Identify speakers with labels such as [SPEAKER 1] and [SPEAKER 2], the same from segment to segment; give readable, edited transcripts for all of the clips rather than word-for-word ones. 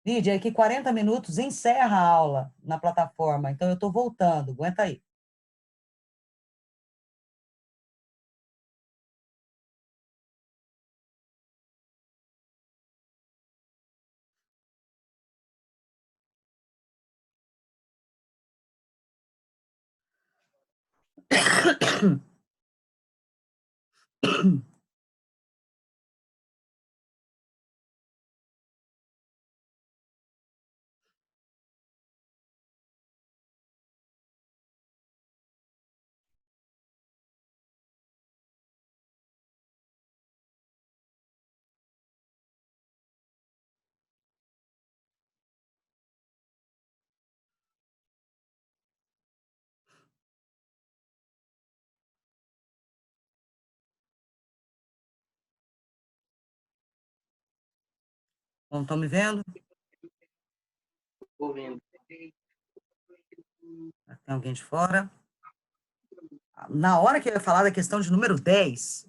[SPEAKER 1] Lídia, aqui 40 minutos encerra a aula na plataforma, então eu estou voltando, aguenta aí. Bom, estão me vendo?
[SPEAKER 2] Ouvindo.
[SPEAKER 1] Tem alguém de fora? Na hora que eu ia falar da questão de número 10,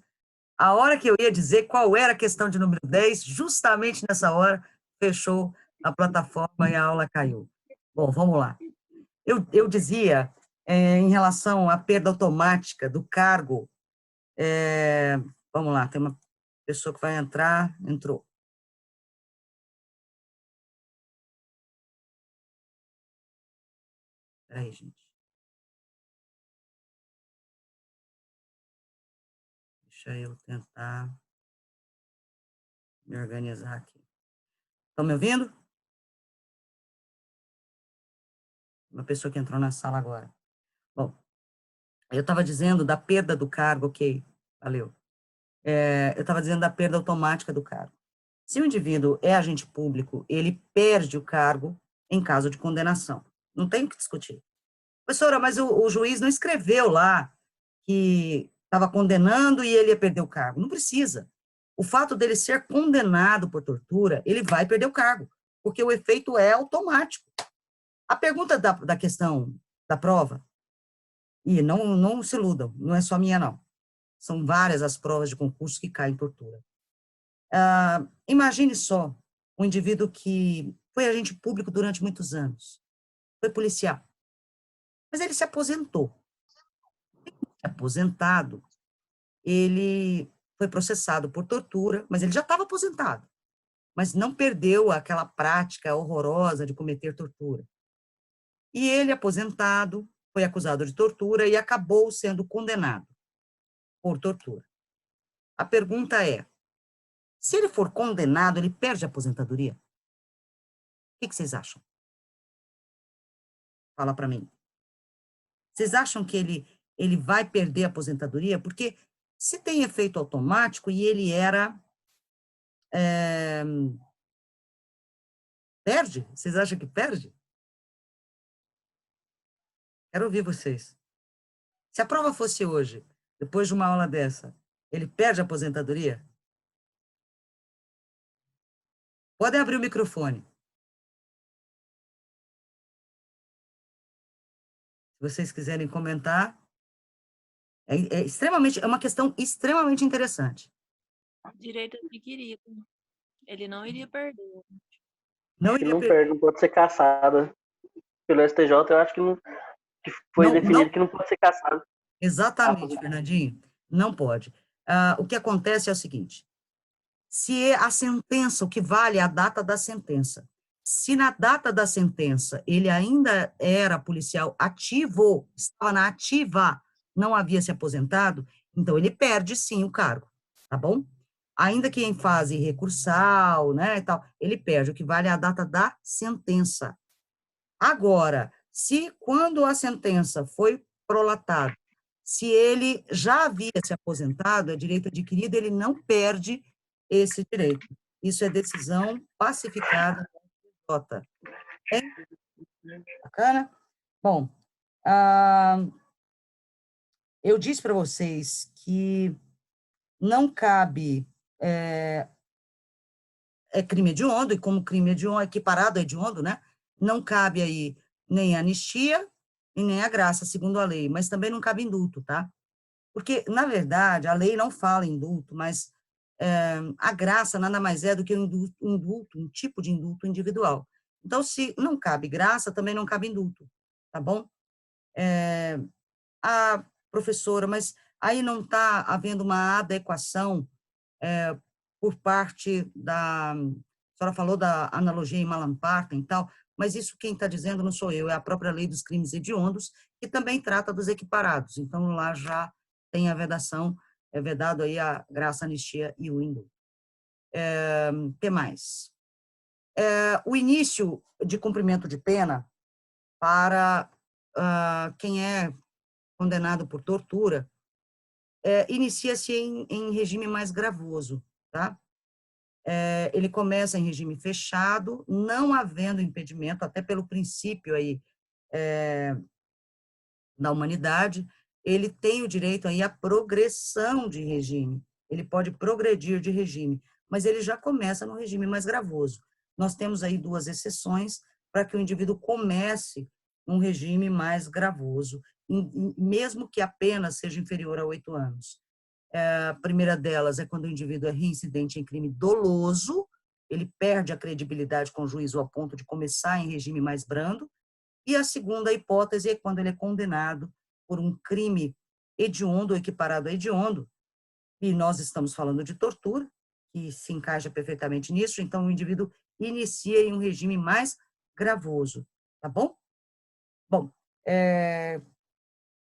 [SPEAKER 1] a hora que eu ia dizer qual era a questão de número 10, justamente nessa hora, fechou a plataforma e a aula caiu. Bom, vamos lá. Eu dizia, em relação à perda automática do cargo, vamos lá, tem uma pessoa que vai entrar, entrou. Peraí, gente. Deixa eu tentar me organizar aqui. Estão me ouvindo? Uma pessoa que entrou na sala agora. Bom, eu estava dizendo da perda do cargo, ok, valeu. Eu estava dizendo da perda automática do cargo. Se o indivíduo é agente público, ele perde o cargo em caso de condenação. Não tem o que discutir. Professora, mas o juiz não escreveu lá que estava condenando e ele ia perder o cargo. Não precisa. O fato dele ser condenado por tortura, ele vai perder o cargo, porque o efeito é automático. A pergunta da questão da prova, e não se iludam, não é só minha, não. São várias as provas de concurso que caem em tortura. Imagine só um indivíduo que foi agente público durante muitos anos, foi policial, mas ele se aposentou. Aposentado, ele foi processado por tortura, mas ele já estava aposentado, mas não perdeu aquela prática horrorosa de cometer tortura. E ele, aposentado, foi acusado de tortura e acabou sendo condenado por tortura. A pergunta é, se ele for condenado, ele perde a aposentadoria? O que vocês acham? Fala para mim. Vocês acham que ele vai perder a aposentadoria? Porque se tem efeito automático e ele era... perde? Vocês acham que perde? Quero ouvir vocês. Se a prova fosse hoje, depois de uma aula dessa, ele perde a aposentadoria? Podem abrir o microfone. Se vocês quiserem comentar, é uma questão extremamente interessante.
[SPEAKER 3] Direito adquirido. Ele não iria perder.
[SPEAKER 1] Não
[SPEAKER 2] Acho que
[SPEAKER 1] iria
[SPEAKER 2] não
[SPEAKER 1] perder.
[SPEAKER 2] perde, não pode ser caçada. Pelo STJ, eu acho que, não, que foi definido que não pode ser caçado.
[SPEAKER 1] Exatamente, Fernandinho. Não pode. O que acontece é o seguinte: se a sentença, o que vale é a data da sentença. Se na data da sentença ele ainda era policial ativo, estava na ativa, não havia se aposentado, então ele perde sim o cargo, tá bom? Ainda que em fase recursal, né, e tal, ele perde, o que vale é a data da sentença. Agora, se quando a sentença foi prolatada, se ele já havia se aposentado, é direito adquirido, ele não perde esse direito. Isso é decisão pacificada da TJ. É bacana? Bom, eu disse para vocês que não cabe, crime hediondo, e como crime hediondo, equiparado a hediondo, né? Não cabe aí nem a anistia e nem a graça, segundo a lei, mas também não cabe indulto, tá? Porque, na verdade, a lei não fala em indulto, mas A graça nada mais é do que um indulto, um tipo de indulto individual. Então, se não cabe graça, também não cabe indulto, tá bom? Professora, mas aí não está havendo uma adequação por parte da... A senhora falou da analogia em Malamparten e tal, mas isso quem está dizendo não sou eu, é a própria lei dos crimes hediondos, que também trata dos equiparados. Então, lá já tem a vedação, é vedado aí a graça, a anistia e o indulto. O que mais? O início de cumprimento de pena para quem é condenado por tortura inicia-se em regime mais gravoso, tá? Ele começa em regime fechado, não havendo impedimento, até pelo princípio aí da humanidade, ele tem o direito aí à progressão de regime. Ele pode progredir de regime, mas ele já começa no regime mais gravoso. Nós temos aí 2 exceções para que o indivíduo comece num regime mais gravoso, mesmo que a pena seja inferior a 8 anos. A primeira delas é quando o indivíduo é reincidente em crime doloso, ele perde a credibilidade com o juízo ao ponto de começar em regime mais brando, e a segunda hipótese é quando ele é condenado por um crime hediondo, equiparado a hediondo, e nós estamos falando de tortura, que se encaixa perfeitamente nisso, então o indivíduo inicia em um regime mais gravoso, tá bom? Bom,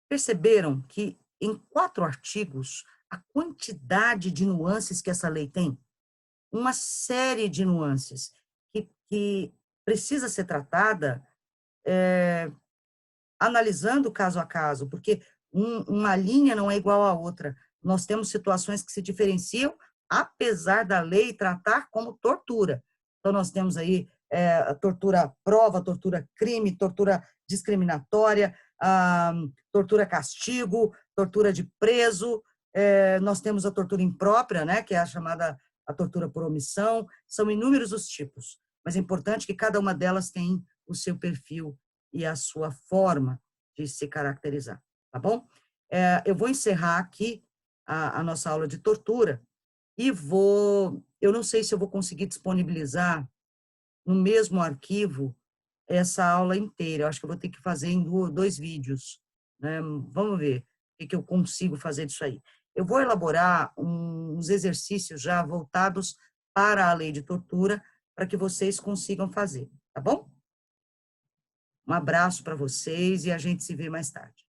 [SPEAKER 1] perceberam que em 4 artigos, a quantidade de nuances que essa lei tem, uma série de nuances que precisa ser tratada analisando caso a caso, porque uma linha não é igual à outra. Nós temos situações que se diferenciam, apesar da lei tratar como tortura. Então, nós temos aí a tortura prova, tortura crime, tortura discriminatória, tortura castigo, tortura de preso, nós temos a tortura imprópria, né, que é a chamada a tortura por omissão, são inúmeros os tipos, mas é importante que cada uma delas tem o seu perfil e a sua forma de se caracterizar, tá bom? Eu vou encerrar aqui a nossa aula de tortura e eu não sei se eu vou conseguir disponibilizar no mesmo arquivo essa aula inteira, eu acho que eu vou ter que fazer em 2 vídeos, né? Vamos ver o que eu consigo fazer disso aí. Eu vou elaborar uns exercícios já voltados para a lei de tortura, para que vocês consigam fazer, tá bom? Um abraço para vocês e a gente se vê mais tarde.